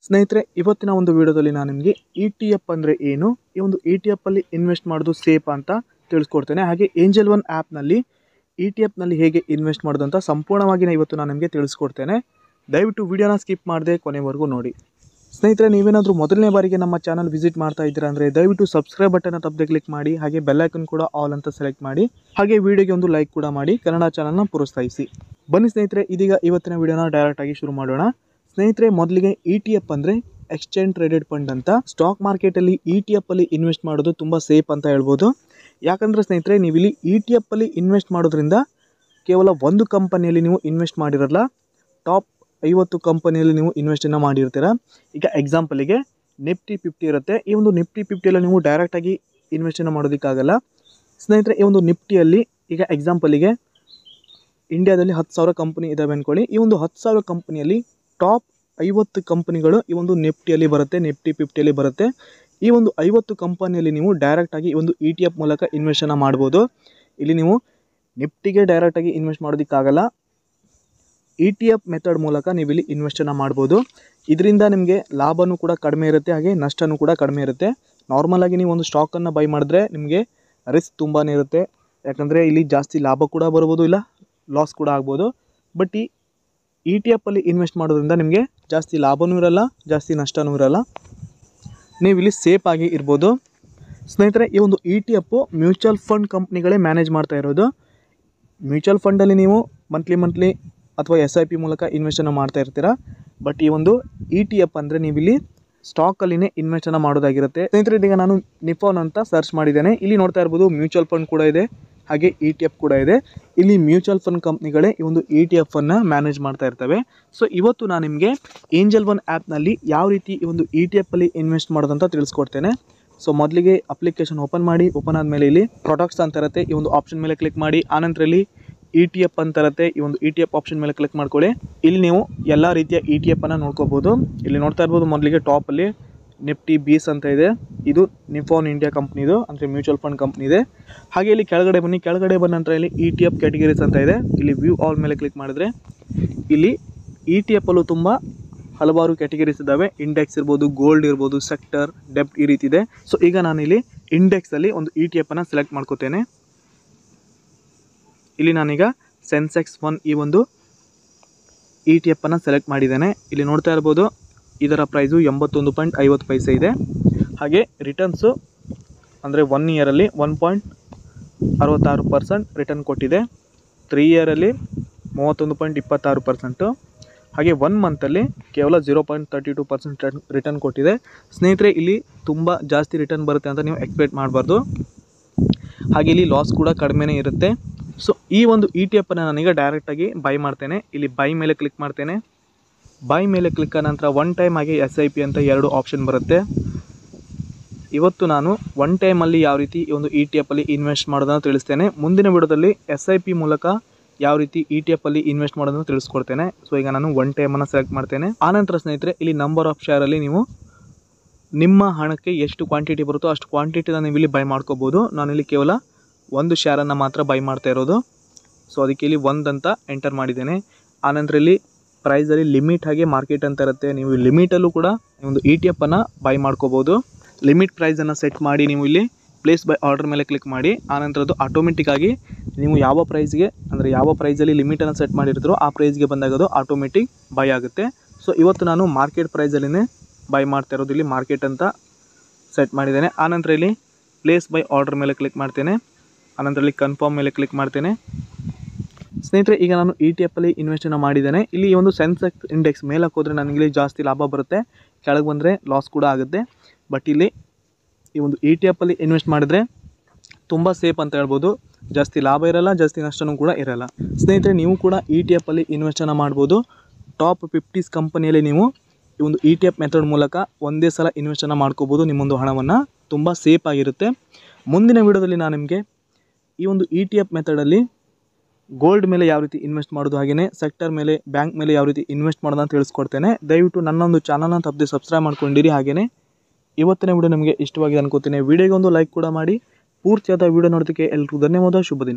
ಸ್ನೇಹಿತರೆ, ಇವತ್ತಿನ ಒಂದು ವಿಡಿಯೋದಲ್ಲಿ ನಾನು ನಿಮಗೆ ETF ಅಂದರೆ ಏನು, ಈ ಒಂದು ETF ಅಲ್ಲಿ ಇನ್ವೆಸ್ಟ್ ಮಾಡೋದು ಸೇಫ್ ಅಂತ ತಿಳಿಸ್ಕೊಡ್ತೇನೆ. ಹಾಗೆ ಏಂಜಲ್ ಒನ್ ಆ್ಯಪ್ನಲ್ಲಿ ETF ನಲ್ಲಿ ಹೇಗೆ ಇನ್ವೆಸ್ಟ್ ಮಾಡೋದು ಅಂತ ಸಂಪೂರ್ಣವಾಗಿ ಇವತ್ತು ನಾನು ನಿಮಗೆ ತಿಳಿಸ್ಕೊಡ್ತೇನೆ. ದಯವಿಟ್ಟು ವಿಡಿಯೋನ ಸ್ಕಿಪ್ ಮಾಡದೆ ಕೊನೆವರೆಗೂ ನೋಡಿ. ಸ್ನೇಹಿತರೆ, ನೀವೇನಾದರೂ ಮೊದಲನೇ ಬಾರಿಗೆ ನಮ್ಮ ಚಾನಲ್ ವಿಸಿಟ್ ಮಾಡ್ತಾ ಇದ್ದೀರಾ ಅಂದರೆ ದಯವಿಟ್ಟು ಸಬ್ಸ್ಕ್ರೈಬ್ ಬಟನ್ ತಪ್ಪದೆ ಕ್ಲಿಕ್ ಮಾಡಿ. ಹಾಗೆ ಬೆಲ್ ಐಕನ್ ಕೂಡ ಆಲ್ ಅಂತ ಸೆಲೆಕ್ಟ್ ಮಾಡಿ. ಹಾಗೆ ವಿಡಿಯೋಗೆ ಒಂದು ಲೈಕ್ ಕೂಡ ಮಾಡಿ ಕನ್ನಡ ಚಾನಲ್ನ ಪ್ರೋತ್ಸಾಹಿಸಿ. ಬನ್ನಿ ಸ್ನೇಹಿತರೆ, ಇದೀಗ ಇವತ್ತಿನ ವಿಡಿಯೋನ ಡೈರೆಕ್ಟಾಗಿ ಶುರು ಮಾಡೋಣ. ಸ್ನೇಹಿತರೆ, ಮೊದಲಿಗೆ ETF ಅಂದರೆ ಎಕ್ಸ್ಚೇಂಜ್ ಟ್ರೇಡೆಡ್ ಫಂಡ್ ಅಂತ. ಸ್ಟಾಕ್ ಮಾರ್ಕೆಟಲ್ಲಿ ETF ಅಲ್ಲಿ ಇನ್ವೆಸ್ಟ್ ಮಾಡೋದು ತುಂಬ ಸೇಫ್ ಅಂತ ಹೇಳ್ಬೋದು. ಯಾಕಂದರೆ ಸ್ನೇಹಿತರೆ, ನೀವು ಇಲ್ಲಿ ETF ಅಲ್ಲಿ ಇನ್ವೆಸ್ಟ್ ಮಾಡೋದ್ರಿಂದ ಕೇವಲ ಒಂದು ಕಂಪನಿಯಲ್ಲಿ ನೀವು ಇನ್ವೆಸ್ಟ್ ಮಾಡಿರಲ್ಲ, ಟಾಪ್ 50 ಕಂಪನಿಯಲ್ಲಿ ನೀವು ಇನ್ವೆಸ್ಟನ್ನು ಮಾಡಿರ್ತೀರ. ಈಗ ಎಕ್ಸಾಂಪಲಿಗೆ ನಿಫ್ಟಿ 50 ಇರುತ್ತೆ. ಈ ಒಂದು ನಿಫ್ಟಿ 50ಯಲ್ಲಿ ನೀವು ಡೈರೆಕ್ಟಾಗಿ ಇನ್ವೆಸ್ಟನ್ನು ಮಾಡೋದಕ್ಕಾಗಲ್ಲ ಸ್ನೇಹಿತರೆ. ಈ ಒಂದು ನಿಫ್ಟಿಯಲ್ಲಿ ಈಗ ಎಕ್ಸಾಂಪಲಿಗೆ ಇಂಡಿಯಾದಲ್ಲಿ 10,000 ಕಂಪನಿ ಇದ್ದಾವೆ ಅಂದ್ಕೊಳ್ಳಿ. ಈ ಒಂದು 10,000 ಕಂಪನಿಯಲ್ಲಿ ಟಾಪ್ 50 ಕಂಪನಿಗಳು ಈ ಒಂದು ನಿಫ್ಟಿಯಲ್ಲಿ ಬರುತ್ತೆ, ನಿಫ್ಟಿ 50ಯಲ್ಲಿ ಬರುತ್ತೆ. ಈ ಒಂದು 50 ಕಂಪನಿಯಲ್ಲಿ ನೀವು ಡೈರೆಕ್ಟಾಗಿ ಈ ಒಂದು ETF ಮೂಲಕ ಇನ್ವೆಸ್ಟನ್ನು ಮಾಡ್ಬೋದು. ಇಲ್ಲಿ ನೀವು ನಿಫ್ಟಿಗೆ ಡೈರೆಕ್ಟಾಗಿ ಇನ್ವೆಸ್ಟ್ ಮಾಡೋದಕ್ಕಾಗಲ್ಲ, ETF ಮೆಥಡ್ ಮೂಲಕ ನೀವು ಇಲ್ಲಿ ಇನ್ವೆಸ್ಟನ್ನು ಮಾಡ್ಬೋದು. ಇದರಿಂದ ನಿಮಗೆ ಲಾಭನೂ ಕೂಡ ಕಡಿಮೆ ಇರುತ್ತೆ, ಹಾಗೆ ನಷ್ಟನೂ ಕೂಡ ಕಡಿಮೆ ಇರುತ್ತೆ. ನಾರ್ಮಲಾಗಿ ನೀವು ಒಂದು ಸ್ಟಾಕನ್ನು ಬೈ ಮಾಡಿದ್ರೆ ನಿಮಗೆ ರಿಸ್ಕ್ ತುಂಬಾ ಇರುತ್ತೆ. ಯಾಕಂದರೆ ಇಲ್ಲಿ ಜಾಸ್ತಿ ಲಾಭ ಕೂಡ ಬರ್ಬೋದು, ಇಲ್ಲ ಲಾಸ್ ಕೂಡ ಆಗ್ಬೋದು. ಬಟ್ ಈ ETF ಅಲ್ಲಿ ಇನ್ವೆಸ್ಟ್ ಮಾಡೋದ್ರಿಂದ ನಿಮಗೆ ಜಾಸ್ತಿ ಲಾಭನೂ ಇರಲ್ಲ, ಜಾಸ್ತಿ ನಷ್ಟನೂ ಇರಲ್ಲ. ನೀವು ಇಲ್ಲಿ ಸೇಫ್ ಆಗಿ ಇರ್ಬೋದು. ಸ್ನೇಹಿತರೆ, ಈ ಒಂದು ETF ಮ್ಯೂಚುವಲ್ ಫಂಡ್ ಕಂಪ್ನಿಗಳೇ ಮ್ಯಾನೇಜ್ ಮಾಡ್ತಾ ಇರೋದು. ಮ್ಯೂಚುವಲ್ ಫಂಡಲ್ಲಿ ನೀವು ಮಂತ್ಲಿ ಅಥವಾ SIP ಮೂಲಕ ಇನ್ವೆಸ್ಟನ್ನು ಮಾಡ್ತಾ ಇರ್ತೀರ. ಬಟ್ ಈ ಒಂದು ETF ಅಂದರೆ ನೀವು ಇಲ್ಲಿ ಸ್ಟಾಕಲ್ಲಿನೇ ಇನ್ವೆಸ್ಟನ್ನು ಮಾಡೋದಾಗಿರುತ್ತೆ. ಸ್ನೇಹಿತರೆ, ಇದೀಗ ನಾನು ನಿಫಾನ್ ಅಂತ ಸರ್ಚ್ ಮಾಡಿದ್ದೇನೆ. ಇಲ್ಲಿ ನೋಡ್ತಾ ಇರ್ಬೋದು ಮ್ಯೂಚುವಲ್ ಫಂಡ್ ಕೂಡ ಇದೆ, ಹಾಗೆ ETF ಕೂಡ ಇದೆ. ಇಲ್ಲಿ ಮ್ಯೂಚುವಲ್ ಫಂಡ್ ಕಂಪ್ನಿಗಳೇ ಈ ಒಂದು ETF ಅನ್ನು ಮ್ಯಾನೇಜ್ ಮಾಡ್ತಾ ಇರ್ತವೆ. ಸೊ ಇವತ್ತು ನಾನು ನಿಮಗೆ ಏಂಜಲ್ ಒನ್ ಆ್ಯಪ್ನಲ್ಲಿ ಯಾವ ರೀತಿ ಈ ಒಂದು ETF ಅಲ್ಲಿ ಇನ್ವೆಸ್ಟ್ ಮಾಡೋದಂತ ತಿಳಿಸ್ಕೊಡ್ತೇನೆ. ಸೊ ಮೊದಲಿಗೆ ಅಪ್ಲಿಕೇಶನ್ ಓಪನ್ ಮಾಡಿ. ಓಪನ್ ಆದಮೇಲೆ ಇಲ್ಲಿ ಪ್ರಾಡಕ್ಟ್ಸ್ ಅಂತ ಇರುತ್ತೆ, ಈ ಒಂದು ಆಪ್ಷನ್ ಮೇಲೆ ಕ್ಲಿಕ್ ಮಾಡಿ. ಆನಂತರ ಇಲ್ಲಿ ETF ಅಂತ ಇರುತ್ತೆ, ಈ ಒಂದು ETF ಆಪ್ಷನ್ ಮೇಲೆ ಕ್ಲಿಕ್ ಮಾಡ್ಕೊಳ್ಳಿ. ಇಲ್ಲಿ ನೀವು ಎಲ್ಲ ರೀತಿಯ ETF ಅನ್ನು ನೋಡ್ಕೋಬೋದು. ಇಲ್ಲಿ ನೋಡ್ತಾ ಇರ್ಬೋದು ಮೊದಲಿಗೆ ಟಾಪಲ್ಲಿ ನಿಫ್ಟಿ 20 ಅಂತ ಇದೆ. ಇದು ನಿಫಾನ್ ಇಂಡಿಯಾ ಕಂಪ್ನಿದು, ಅಂದರೆ ಮ್ಯೂಚುವಲ್ ಫಂಡ್ ಕಂಪ್ನಿ ಇದೆ. ಹಾಗೆ ಇಲ್ಲಿ ಕೆಳಗಡೆ ಬನ್ನಿ. ಕೆಳಗಡೆ ಬಂದ ನಂತರ ಇಲ್ಲಿ ETF ಕ್ಯಾಟಗರೀಸ್ ಅಂತ ಇದೆ. ಇಲ್ಲಿ ವ್ಯೂ ಆಲ್ ಮೇಲೆ ಕ್ಲಿಕ್ ಮಾಡಿದ್ರೆ ಇಲ್ಲಿ ETF ಅಲ್ಲೂ ತುಂಬ ಹಲವಾರು ಕ್ಯಾಟಗರೀಸ್ ಇದ್ದಾವೆ. ಇಂಡೆಕ್ಸ್ ಇರ್ಬೋದು, ಗೋಲ್ಡ್ ಇರ್ಬೋದು, ಸೆಕ್ಟರ್, ಡೆಬ್ಟ್, ಈ ರೀತಿ ಇದೆ. ಸೊ ಈಗ ನಾನಿಲ್ಲಿ ಇಂಡೆಕ್ಸಲ್ಲಿ ಒಂದು ETF ಅನ್ನು ಸೆಲೆಕ್ಟ್ ಮಾಡ್ಕೋತೇನೆ. ಇಲ್ಲಿ ನಾನೀಗ ಸೆನ್ಸೆಕ್ಸ್ 1 ಈ ಒಂದು ETF ಅನ್ನು ಸೆಲೆಕ್ಟ್ ಮಾಡಿದ್ದೇನೆ. ಇಲ್ಲಿ ನೋಡ್ತಾ ಇರ್ಬೋದು ಇದರ ಪ್ರೈಸು 81.50 ಇದೆ. ಹಾಗೆ ರಿಟರ್ನ್ಸು ಅಂದರೆ 1 ಇಯರಲ್ಲಿ 1.66% ರಿಟರ್ನ್ ಕೊಟ್ಟಿದೆ. 3 ಇಯರಲ್ಲಿ 31.26%, ಹಾಗೆ 1 ಮಂತಲ್ಲಿ ಕೇವಲ 0.32% ರಿಟರ್ನ್ ಕೊಟ್ಟಿದೆ. ಸ್ನೇಹಿತರೆ, ಇಲ್ಲಿ ತುಂಬ ಜಾಸ್ತಿ ರಿಟರ್ನ್ ಬರುತ್ತೆ ಅಂತ ನೀವು ಎಕ್ಸ್ಪೆಕ್ಟ್ ಮಾಡಬಾರ್ದು. ಹಾಗೆ ಇಲ್ಲಿ ಲಾಸ್ ಕೂಡ ಕಡಿಮೆನೇ ಇರುತ್ತೆ. ಸೊ ಈ ಒಂದು ETF ಅನ್ನು ನಾನೀಗ ಡೈರೆಕ್ಟಾಗಿ ಬೈ ಮಾಡ್ತೇನೆ. ಇಲ್ಲಿ ಬೈ ಮೇಲೆ ಕ್ಲಿಕ್ ಮಾಡ್ತೇನೆ. ಬೈ ಮೇಲೆ ಕ್ಲಿಕ್ ಆದ ನಂತರ ಒನ್ ಟೈಮ್ ಹಾಗೆ SIP ಅಂತ 2 ಆಪ್ಷನ್ ಬರುತ್ತೆ. ಇವತ್ತು ನಾನು ಒನ್ ಟೈಮಲ್ಲಿ ಯಾವ ರೀತಿ ಈ ಒಂದು ETF ಅಲ್ಲಿ ಇನ್ವೆಸ್ಟ್ ಮಾಡೋದನ್ನು ತಿಳಿಸ್ತೇನೆ. ಮುಂದಿನ ವಿಡಿಯೋದಲ್ಲಿ SIP ಮೂಲಕ ಯಾವ ರೀತಿ ETF ಅಲ್ಲಿ ಇನ್ವೆಸ್ಟ್ ಮಾಡೋದನ್ನು ತಿಳಿಸ್ಕೊಡ್ತೇನೆ. ಸೊ ಈಗ ನಾನು ಒನ್ ಟೈಮನ್ನು ಸೆಲೆಕ್ಟ್ ಮಾಡ್ತೇನೆ. ಆನಂತರ ಸ್ನೇಹಿತರೆ, ಇಲ್ಲಿ ನಂಬರ್ ಆಫ್ ಶೇರಲ್ಲಿ ನೀವು ನಿಮ್ಮ ಹಣಕ್ಕೆ ಎಷ್ಟು ಕ್ವಾಂಟಿಟಿ ಬರುತ್ತೋ ಅಷ್ಟು ಕ್ವಾಂಟಿಟಿನ ನೀವು ಇಲ್ಲಿ ಬೈ ಮಾಡ್ಕೋಬೋದು. ನಾನಿಲ್ಲಿ ಕೇವಲ 1 ಶೇರನ್ನು ಮಾತ್ರ ಬೈ ಮಾಡ್ತಾ ಇರೋದು. ಸೊ ಅದಕ್ಕೆ ಇಲ್ಲಿ 1 ಅಂತ ಎಂಟರ್ ಮಾಡಿದ್ದೇನೆ. ಆನಂತರ ಇಲ್ಲಿ ಪ್ರೈಸಲ್ಲಿ ಲಿಮಿಟ್ ಹಾಗೆ ಮಾರ್ಕೆಟ್ ಅಂತ ಇರುತ್ತೆ. ನೀವು ಲಿಮಿಟಲ್ಲೂ ಕೂಡ ಒಂದು ETF ಅನ್ನು ಬೈ ಮಾಡ್ಕೋಬೋದು. ಲಿಮಿಟ್ ಪ್ರೈಸನ್ನು ಸೆಟ್ ಮಾಡಿ ನೀವು ಇಲ್ಲಿ ಪ್ಲೇಸ್ ಬೈ ಆರ್ಡರ್ ಮೇಲೆ ಕ್ಲಿಕ್ ಮಾಡಿ. ಆನಂತರ ಅದು ಆಟೋಮೆಟಿಕ್ಕಾಗಿ ನೀವು ಯಾವ ಪ್ರೈಸ್ಗೆ, ಅಂದರೆ ಯಾವ ಪ್ರೈಸಲ್ಲಿ ಲಿಮಿಟನ್ನು ಸೆಟ್ ಮಾಡಿರ್ತೀರೋ ಆ ಪ್ರೈಸ್ಗೆ ಬಂದಾಗ ಅದು ಆಟೋಮೆಟಿಕ್ ಬೈ ಆಗುತ್ತೆ. ಸೊ ಇವತ್ತು ನಾನು ಮಾರ್ಕೆಟ್ ಪ್ರೈಸಲ್ಲಿನೇ ಬೈ ಮಾಡ್ತಾ ಇರೋದು. ಇಲ್ಲಿ ಮಾರ್ಕೆಟ್ ಅಂತ ಸೆಟ್ ಮಾಡಿದ್ದೇನೆ. ಆನಂತರ ಇಲ್ಲಿ ಪ್ಲೇಸ್ ಬೈ ಆರ್ಡರ್ ಮೇಲೆ ಕ್ಲಿಕ್ ಮಾಡ್ತೇನೆ. ಆನಂತರ ಇಲ್ಲಿ ಕನ್ಫರ್ಮ್ ಮೇಲೆ ಕ್ಲಿಕ್ ಮಾಡ್ತೇನೆ. ಸ್ನೇಹಿತರೆ, ಈಗ ನಾನು ETF ಅಲ್ಲಿ ಇನ್ವೆಸ್ಟನ್ನು ಮಾಡಿದ್ದೇನೆ. ಇಲ್ಲಿ ಈ ಒಂದು ಸೆನ್ಸೆಕ್ಸ್ ಇಂಡೆಕ್ಸ್ ಮೇಲಕ್ಕೆ ಹೋದರೆ ನನಗೆ ಜಾಸ್ತಿ ಲಾಭ ಬರುತ್ತೆ, ಕೆಳಗೆ ಬಂದರೆ ಲಾಸ್ ಕೂಡ ಆಗುತ್ತೆ. ಬಟ್ ಇಲ್ಲಿ ಈ ಒಂದು ETF ಅಲ್ಲಿ ಇನ್ವೆಸ್ಟ್ ಮಾಡಿದರೆ ತುಂಬ ಸೇಫ್ ಅಂತ ಹೇಳ್ಬೋದು. ಜಾಸ್ತಿ ಲಾಭ ಇರಲ್ಲ, ಜಾಸ್ತಿ ನಷ್ಟನೂ ಕೂಡ ಇರಲ್ಲ. ಸ್ನೇಹಿತರೆ, ನೀವು ಕೂಡ ETF ಅಲ್ಲಿ ಇನ್ವೆಸ್ಟನ್ನು ಮಾಡ್ಬೋದು. ಟಾಪ್ 50 ಕಂಪನಿಯಲ್ಲಿ ನೀವು ಈ ಒಂದು ETF ಮೆಥಡ್ ಮೂಲಕ ಒಂದೇ ಸಲ ಇನ್ವೆಸ್ಟನ್ನು ಮಾಡ್ಕೋಬೋದು. ನಿಮ್ಮೊಂದು ಹಣವನ್ನು ತುಂಬ ಸೇಫ್ ಆಗಿರುತ್ತೆ. ಮುಂದಿನ ವಿಡಿಯೋದಲ್ಲಿ ನಾನು ನಿಮಗೆ ಈ ಒಂದು ETF ಮೆಥಡಲ್ಲಿ ಗೋಲ್ಡ್ ಮೇಲೆ ಯಾವ ರೀತಿ ಇನ್ವೆಸ್ಟ್ ಮಾಡೋದು, ಹಾಗೆಯೇ ಸೆಕ್ಟರ್ ಮೇಲೆ, ಬ್ಯಾಂಕ್ ಮೇಲೆ ಯಾವ ರೀತಿ ಇನ್ವೆಸ್ಟ್ ಮಾಡೋದನ್ನು ತಿಳಿಸ್ಕೊಡ್ತೇನೆ. ದಯವಿಟ್ಟು ನನ್ನೊಂದು ಚಾನಲ್ನ ತಪ್ಪದೆ ಸಬ್ಸ್ಕ್ರೈಬ್ ಮಾಡ್ಕೊಂಡಿರಿ. ಹಾಗೆಯೇ ಇವತ್ತಿನ ವಿಡಿಯೋ ನಿಮಗೆ ಇಷ್ಟವಾಗಿದೆ ಅನ್ಕೋತೀನಿ. ವಿಡಿಯೋಗೆ ಒಂದು ಲೈಕ್ ಕೂಡ ಮಾಡಿ. ಪೂರ್ತಿಯಾದ ವಿಡಿಯೋ ನೋಡೋದಕ್ಕೆ ಎಲ್ರಿಗೂ ಧನ್ಯವಾದ. ಶುಭ ದಿನ.